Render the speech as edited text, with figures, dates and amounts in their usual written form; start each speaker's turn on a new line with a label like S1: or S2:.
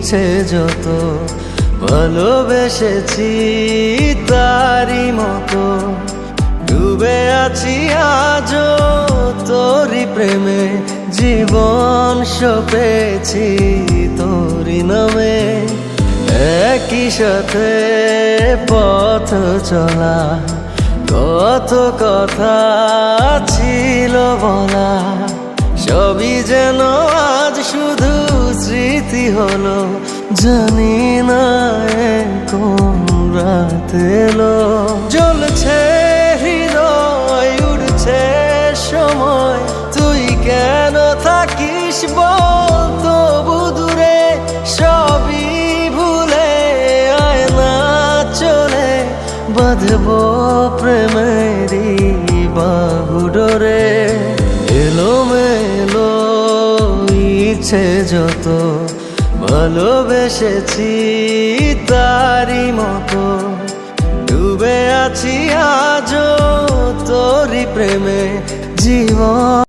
S1: ইচ্ছে যত ভালোবেসেছি তারই মতো ডুবে আছি আজও তোরই প্রেমে জীবন সপেছি তোরই নামে একই সাথে পথ চলা কত কথা ছিল বলা সবই যেন আজ শুধু স্মৃতি হলো জানি না কোন রাত এলো জ্বলছে হৃদয় উড়ছে সময় তুই কেন থাকিস বল তবু দূরে সবই ভুলে আয় না চলে বাঁধবো প্রেমেরই বাহু ডোরে এলোমেলো ইচ্ছে যত ভালোবেসেছি তারই মতো ডুবে আছি আজও তোরই প্রেমে জীবন